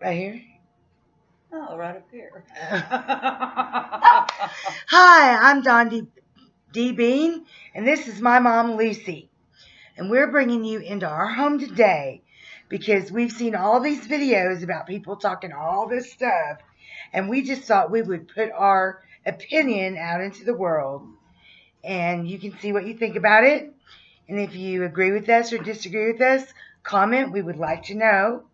Right here? Oh, right up here. Hi, I'm Don D. Bean, and this is my mom, Lucy. And we're bringing you into our home today because we've seen all these videos about people talking all this stuff, and we just thought we would put our opinion out into the world, and you can see what you think about it. And if you agree with us or disagree with us, comment. We would like to know.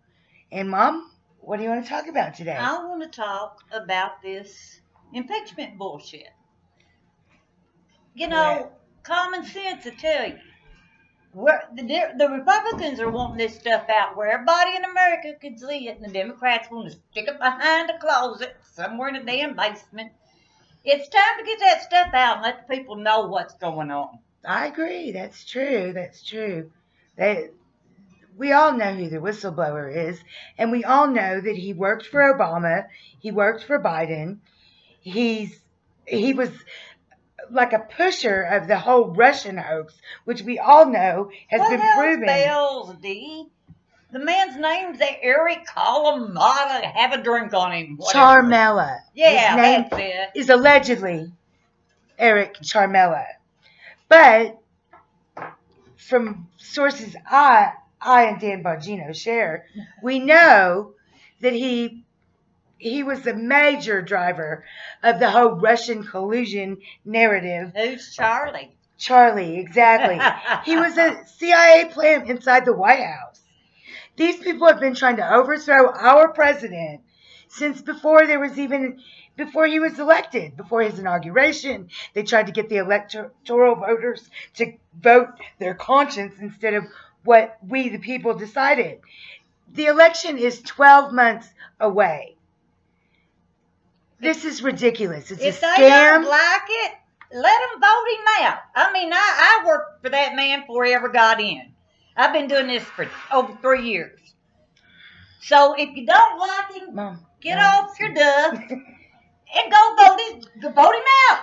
And Mom, what do you want to talk about today? I want to talk about this impeachment bullshit. You know, common sense will tell you. The Republicans are wanting this stuff out where everybody in America can see it, and the Democrats want to stick it behind a closet somewhere in a damn basement. It's time to get that stuff out and let the people know what's going on. I agree. That's true. That's true. We all know who the whistleblower is, and we all know that he worked for Obama. He worked for Biden. He was like a pusher of the whole Russian hoax, which we all know has been proven. Spells, D. The man's name's Eric Kalamata. Have a drink on him. Whatever. Charmella. Yeah, his name that's it. is allegedly Eric Charmella, but from sources I and Dan Bongino share, we know that he was the major driver of the whole Russian collusion narrative. Who's Charlie? Charlie, exactly. He was a CIA plant inside the White House. These people have been trying to overthrow our president since before he was elected, before his inauguration. They tried to get the electoral voters to vote their conscience instead of what we, the people, decided. The election is 12 months away. This is ridiculous. It's if a scam. If they don't like it, let them vote him out. I mean, I worked for that man before he ever got in. I've been doing this for over 3 years. So if you don't like him, Mom, get off your duff and go vote him out.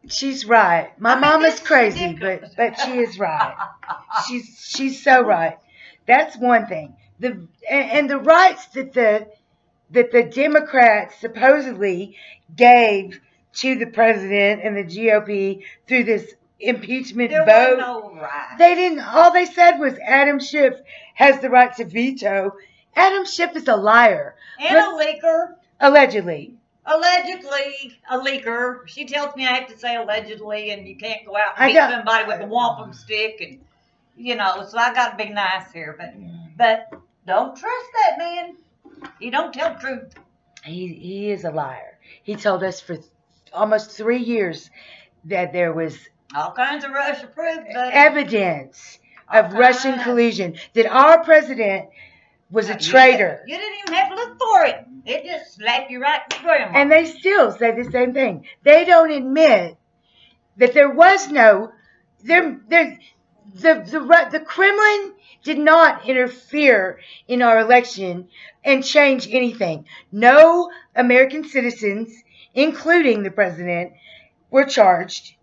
She's right. My mom is crazy, but she is right. She's so right. That's one thing. The rights that the Democrats supposedly gave to the president and the GOP through this impeachment vote. There was no right. They didn't. All they said was Adam Schiff has the right to veto. Adam Schiff is a liar. And a leaker. Allegedly. Allegedly a leaker. She tells me I have to say allegedly, and you can't go out and beat somebody with a wampum stick, and so I got to be nice here, but don't trust that man. He don't tell the truth. He is a liar. He told us for almost 3 years that there was all kinds of Russia proof, evidence of Russian collusion, that our president was a traitor. You didn't even have to look for it. It just slapped you right in the grandma. And they still say the same thing. They don't admit that there was no the Kremlin did not interfere in our election and change anything. No American citizens, including the president, were charged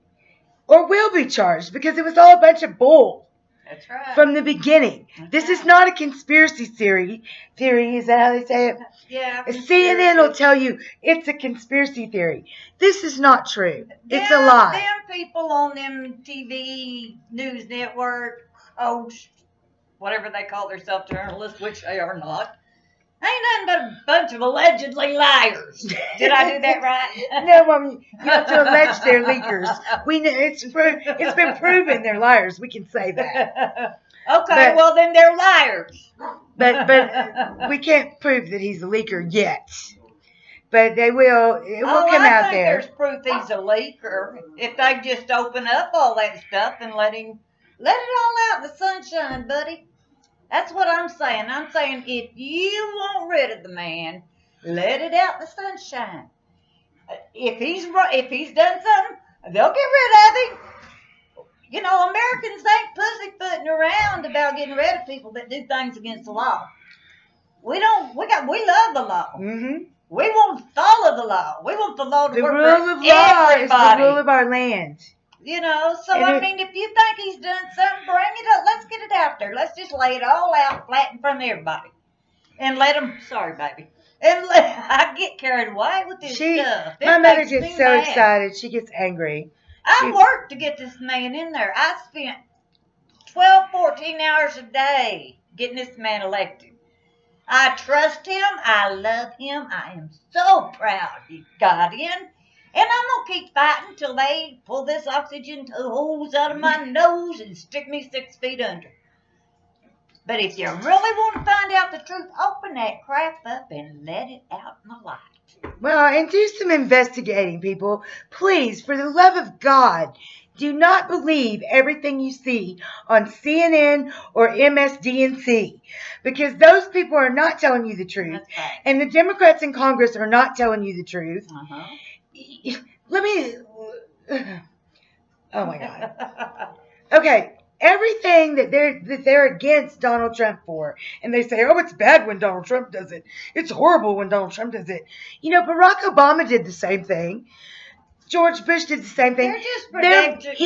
or will be charged because it was all a bunch of bull. That's right. From the beginning. This is not a conspiracy theory. Is that how they say it? Yeah. CNN will tell you it's a conspiracy theory. This is not true. It's a lie. Them people on them TV news network, whatever they call themselves, journalists, which they are not, ain't nothing but a bunch of allegedly liars. Did I do that right? No, Mom, you have to allege they're leakers. It's been proven they're liars. We can say that. Okay, well then they're liars. But we can't prove that he's a leaker yet. But it will come out there. There's proof he's a leaker if they just open up all that stuff and let it all out in the sunshine, buddy. That's what I'm saying. I'm saying if you want rid of the man, let it out in the sunshine. If he's done something, they'll get rid of him. Americans ain't pussyfooting around about getting rid of people that do things against the law. We love the law. Mm-hmm. We won't follow the law. We want the law to work for everybody. The rule of law is the rule of our land. If you think he's done something, bring it up. Let's get it out there. Let's just lay it all out flat in front of everybody. and let them. Sorry, baby. And I get carried away with this stuff. It My mother makes me gets so mad. excited. She gets angry. I worked to get this man in there. I spent 12, 14 hours a day getting this man elected. I trust him. I love him. I am so proud he got in. And I'm going to keep fighting till they pull this oxygen hose out of my nose and stick me 6 feet under. But if you really want to find out the truth, open that crap up and let it out in the light. Well, and do some investigating, people. Please, for the love of God, do not believe everything you see on CNN or MSDNC, because those people are not telling you the truth. That's right. And the Democrats in Congress are not telling you the truth. Uh-huh. Let me... Oh, my God. Okay. Everything that they're against Donald Trump for, and they say, oh, it's bad when Donald Trump does it. It's horrible when Donald Trump does it. You know, Barack Obama did the same thing. George Bush did the same thing. They're just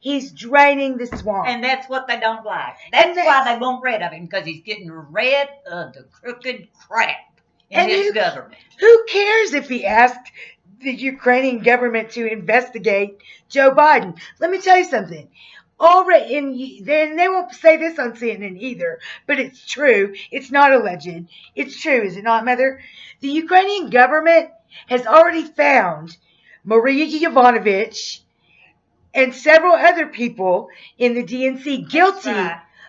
He's draining the swamp. And that's what they don't like. That's why they want rid of him, because he's getting rid of the crooked crap in his government. Who cares if he asked the Ukrainian government to investigate Joe Biden? Let me tell you something. Already, they won't say this on CNN either, but it's true. It's not alleged. It's true, is it not, Mother? The Ukrainian government has already found Maria Yovanovitch and several other people in the DNC guilty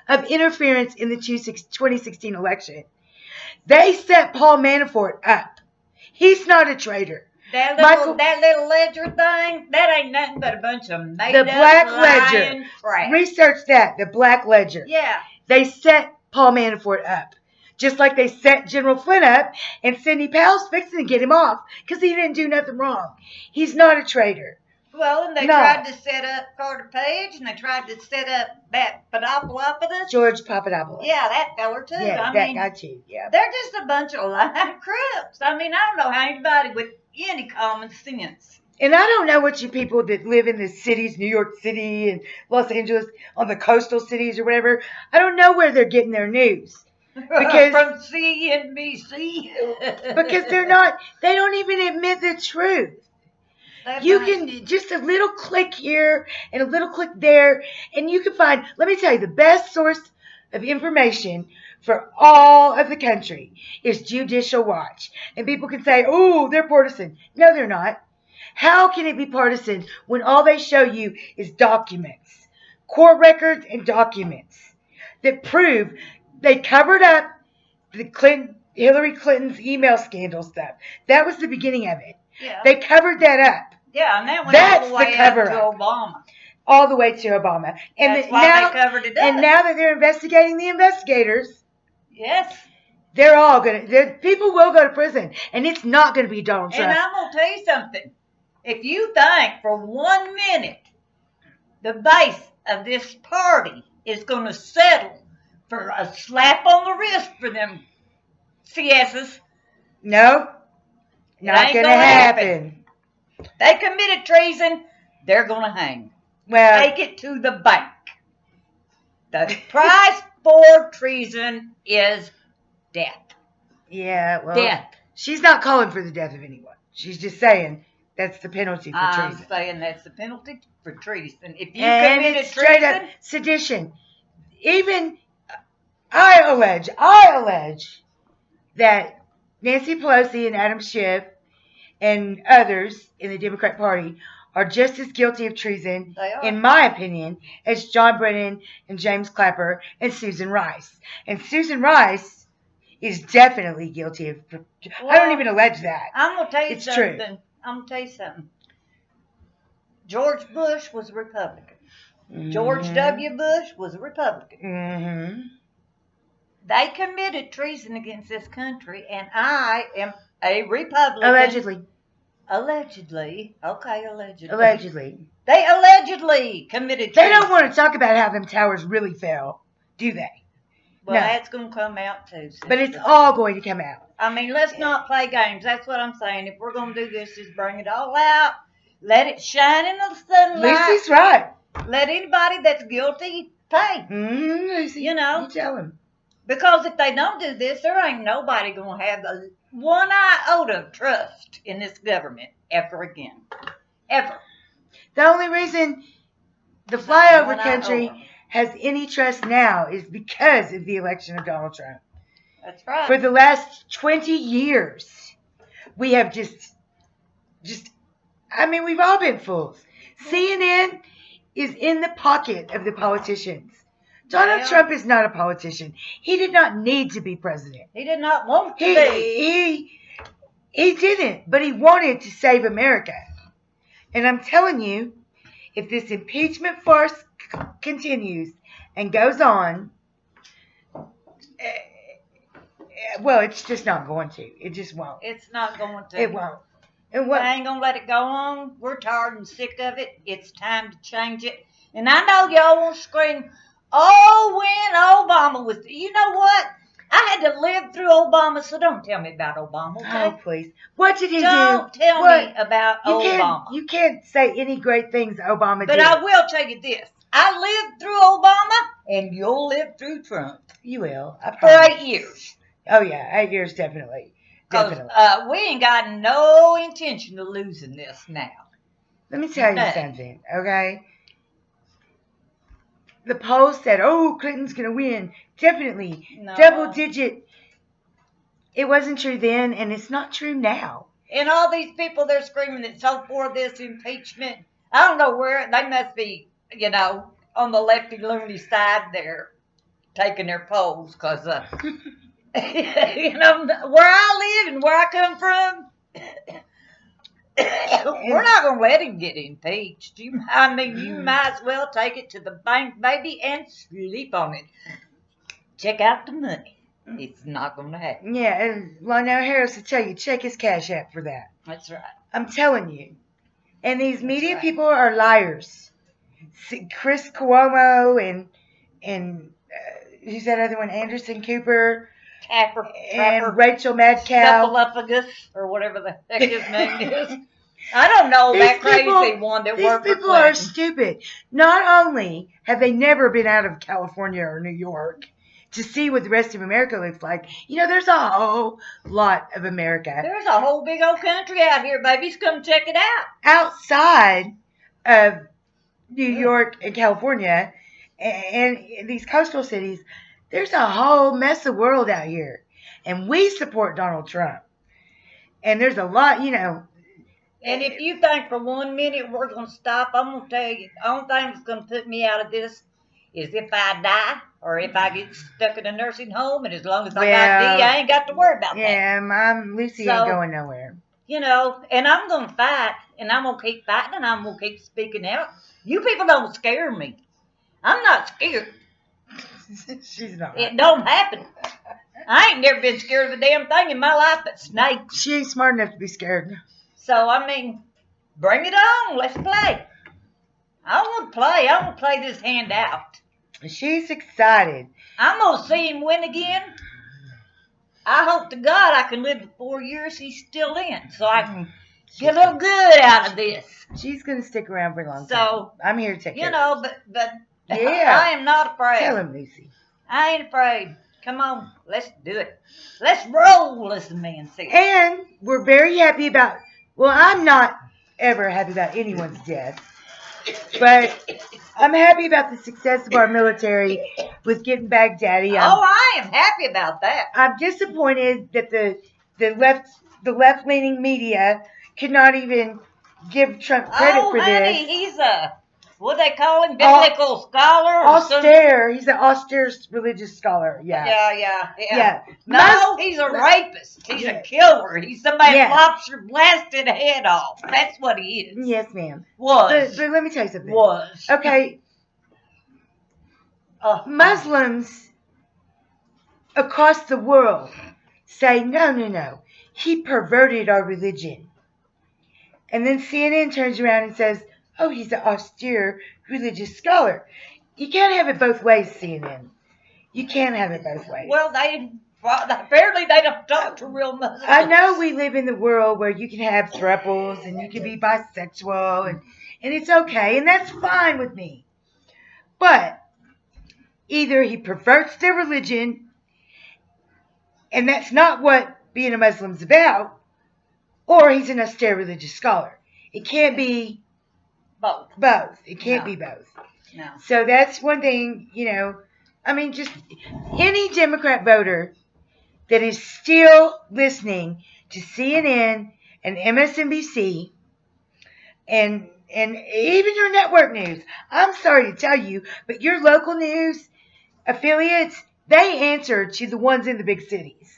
of interference in the 2016 election. They set Paul Manafort up. He's not a traitor. That little ledger thing, that ain't nothing but a bunch of made up Black Ledger. Crap. Research that, the Black Ledger. Yeah. They set Paul Manafort up. Just like they set General Flynn up, and Sidney Powell's fixing to get him off because he didn't do nothing wrong. He's not a traitor. Well, and they tried to set up Carter Page, and they tried to set up that Papadopoulos. George Papadopoulos. Yeah, that feller too. Yeah, that guy too. Yeah. They're just a bunch of lying crooks. I mean, I don't know how anybody with any common sense. And I don't know what you people that live in the cities, New York City and Los Angeles, on the coastal cities or whatever, I don't know where they're getting their news. Because from CNBC. Because they don't even admit the truth. You can just a little click here and a little click there, and you can find, let me tell you, the best source of information for all of the country is Judicial Watch. And people can say, oh, they're partisan. No, they're not. How can it be partisan when all they show you is documents, court records and documents that prove they covered up the Hillary Clinton's email scandal stuff. That was the beginning of it. Yeah. They covered that up. Yeah, and that went all the way up to Obama. All the way to Obama. And that's why they covered it up. And now that they're investigating the investigators, yes, they're all people will go to prison, and it's not going to be Donald Trump. And I'm going to tell you something. If you think for 1 minute the base of this party is going to settle for a slap on the wrist for them CSs. No, not going to happen. They committed treason, they're going to hang. Well, take it to the bank. The price for treason is death. Yeah, well, death. She's not calling for the death of anyone. She's just saying that's the penalty for treason. I'm saying that's the penalty for treason. If you committed straight up sedition, even I allege that Nancy Pelosi and Adam Schiff and others in the Democrat Party are just as guilty of treason, in my opinion, as John Brennan and James Clapper and Susan Rice. And Susan Rice is definitely guilty of... I don't even allege that. I'm going to tell you something. True. I'm going to tell you something. George Bush was a Republican. Mm-hmm. George W. Bush was a Republican. Mm-hmm. They committed treason against this country, and I am a Republican. Allegedly. Okay, allegedly. Allegedly. They allegedly committed treason. They don't want to talk about how them towers really fell, do they? Well, no. That's going to come out too. Sister. But it's all going to come out. I mean, let's not play games. That's what I'm saying. If we're going to do this, just bring it all out. Let it shine in the sunlight. Lucy's right. Let anybody that's guilty pay. Lucy. You know. You tell him. Because if they don't do this, there ain't nobody going to have a one iota of trust in this government ever again. Ever. The only reason the Not flyover one country iota. has any trust now is because of the election of Donald Trump. That's right. For the last 20 years, we have we've all been fools. CNN is in the pocket of the politicians. Donald Yeah. Trump is not a politician. He did not need to be president. He did not want to be. He didn't, but he wanted to save America. And I'm telling you, if this impeachment farce continues and goes on, well, it's just not going to. It just won't. It's not going to. It won't. And what? I ain't gonna let it go on. We're tired and sick of it. It's time to change it. And I know y'all won't scream, "Oh, when Obama was," you know what? I had to live through Obama, so don't tell me about Obama, Oh, okay? please. What did he Don't do? tell What? me about Obama. You can't say any great things Obama But did. I will tell you this. I lived through Obama, and you'll live through Trump You will. I for promise. 8 years. Oh, yeah. 8 years, definitely. Because Definitely. we ain't got no intention of losing this now. Let me tell you Okay. something, okay? The polls said, oh, Clinton's going to win. Definitely. No. Double digit. It wasn't true then, and it's not true now. And all these people, they're screaming that so for this impeachment. I don't know where, they must be, on the lefty loony side there taking their polls because, where I live and where I come from, we're not going to let him get impeached. You might as well take it to the bank, baby, and sleep on it. Check out the money. It's not going to happen. Yeah, and Lionel Harris will tell you, check his Cash App for that. That's right. I'm telling you. And these media right. people are liars. Chris Cuomo and who's that other one? Anderson Cooper Trapper. and Rachel Madcow. Scuffleupagus, or whatever the heck his name is. I don't know that crazy one that These worked for people are Clinton. stupid. Not only have they never been out of California or New York to see what the rest of America looks like, there's a whole lot of America. There's a whole big old country out here, babies. Come check it out. Outside of New York and California and these coastal cities, there's a whole mess of world out here. And we support Donald Trump. And there's a lot, And if you think for 1 minute we're going to stop, I'm going to tell you, the only thing that's going to put me out of this is if I die or if I get stuck in a nursing home. And as long as I got D, I ain't got to worry about that. Yeah, Lucy ain't going nowhere. And I'm going to fight, and I'm going to keep fighting, and I'm going to keep speaking out. You people don't scare me. I'm not scared. She's not. It don't happen. I ain't never been scared of a damn thing in my life but snakes. She ain't smart enough to be scared. So, bring it on. Let's play. I want to play. I want to play this hand out. She's excited. I'm going to see him win again. I hope to God I can live the 4 years he's still in, so I can get a little good out of this. She's going to stick around for a long time. So, I'm here to take care of but Yeah. I am not afraid. Tell him, Lucy. I ain't afraid. Come on, let's do it. Let's roll, as the man says. And we're very happy about, I'm not ever happy about anyone's death, but I'm happy about the success of our military with getting Baghdadi. I am happy about that. I'm disappointed that the left-leaning media could not even give Trump credit for honey, this. He's what they call him, biblical scholar? Austere. He's an austere religious scholar. Yeah. Yeah. No, he's a rapist. He's a killer. He's somebody that lops your blasted head off. That's what he is. Yes, ma'am. Was. But let me tell you something. Was. Okay. Muslims across the world say, no. He perverted our religion. And then CNN turns around and says, oh, he's an austere religious scholar. You can't have it both ways, CNN. You can't have it both ways. Well, apparently they don't talk to real Muslims. I know we live in the world where you can have thruples and you can be bisexual and it's okay, and that's fine with me. But either he perverts their religion And that's not what being a Muslim's about. Or he's an austere religious scholar. It can't be Both. It can't No. be both. No. So that's one thing, I mean, just any Democrat voter that is still listening to CNN and MSNBC and even your network news. I'm sorry to tell you, but your local news affiliates, they answer to the ones in the big cities.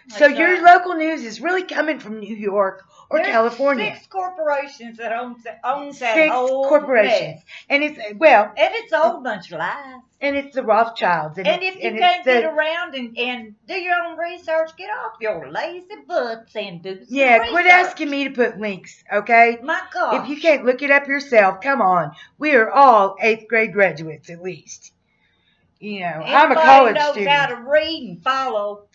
So That's your right. local news is really coming from New York or There's California. 6 corporations that owns that 6 whole corporations. mess. And it's And it's a whole bunch of lies. And it's the Rothschilds. And if you can't get around and do your own research, get off your lazy butts and do some research. Quit asking me to put links, okay? My God. If you can't look it up yourself, come on. We are all 8th grade graduates at least. I'm a college knows student. how to read and follow.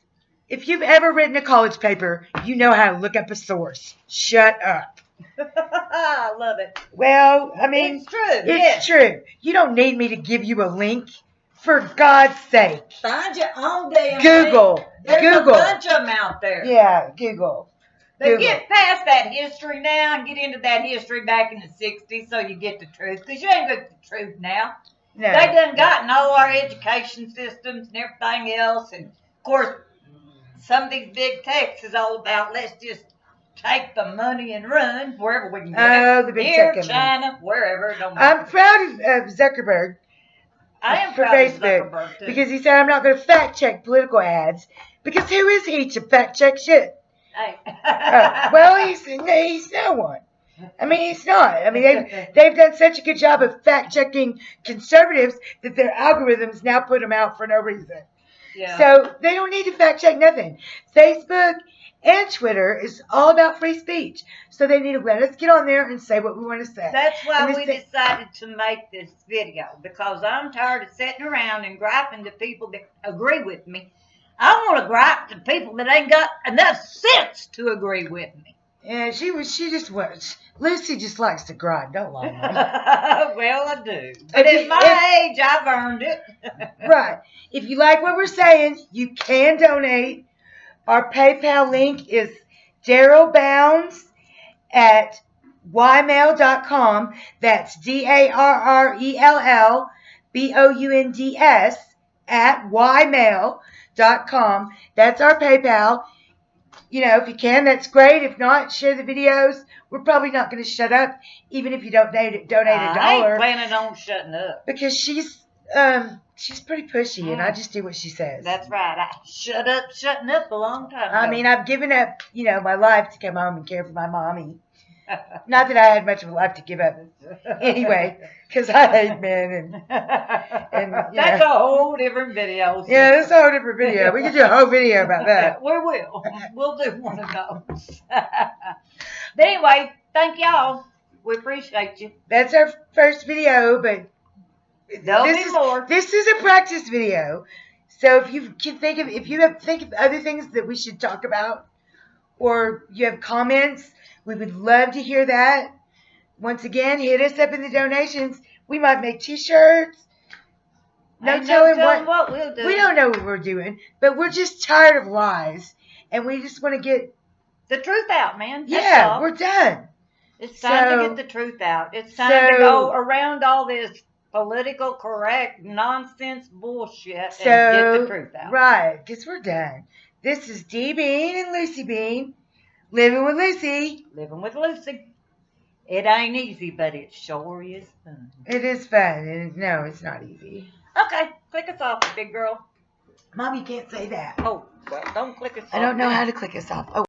If you've ever written a college paper, you know how to look up a source. Shut up. I love it. Well, I mean, it's true. It's true. You don't need me to give you a link. For God's sake. Find your own damn Google. link. There's a bunch of them out there. Yeah, Google. But get past that history now and get into that history back in the 60s so you get the truth. Because you ain't got the truth now. No. They done gotten all our education systems and everything else. And, of course, some of these big techs is all about let's just take the money and run wherever we can get it. The big Here, tech China, wherever. It don't matter. I'm proud of Zuckerberg. I am for proud Facebook of Zuckerberg, too. Because he said I'm not going to fact check political ads. Because who is he to fact check shit? Hey. Well, he's no one. I mean, he's not. I mean, they've done such a good job of fact checking conservatives that their algorithms now put them out for no reason. Yeah. So they don't need to fact check nothing. Facebook and Twitter is all about free speech. So they need to let us get on there and say what we want to say. That's why we decided to make this video, because I'm tired of sitting around and griping to people that agree with me. I want to gripe to people that ain't got enough sense to agree with me. Yeah, Lucy just likes to gripe. Don't lie, Mom. Well, I do. But at my age, I've earned it. Right. If you like what we're saying, you can donate. Our PayPal link is Darrell Bounds at ymail.com. That's DARRELLBOUNDS at ymail.com. That's our PayPal. If you can, that's great. If not, share the videos. We're probably not going to shut up, even if you don't donate $1. I ain't planning on shutting up. Because she's pretty pushy, and I just do what she says. That's right. I shutting up a long time ago. I mean, I've given up, my life to come home and care for my mommy. Not that I had much of a life to give up anyway, because I hate men and that's a whole different video. Yeah, that's a whole different video. We could do a whole video about that. We will. We'll do one of those. But anyway, thank y'all. We appreciate you. That's our first video, but There'll be more. This is a practice video. So if you think of other things that we should talk about, or you have comments, we would love to hear that. Once again, hit us up in the donations. We might make T-shirts. No telling what we'll do. We don't know what we're doing, but we're just tired of lies, and we just want to get the truth out, man. That's we're done. It's time to get the truth out. It's time to go around all this political correct nonsense bullshit and get the truth out. Right, because we're done. This is D Bean and Lucy Bean. Living with Lucy. Living with Lucy. It ain't easy, but it sure is fun. It is fun. And no, it's not easy. Okay, click us off, big girl. Mom, you can't say that. Oh, well, don't click us off. I don't know how to click us off. Oh.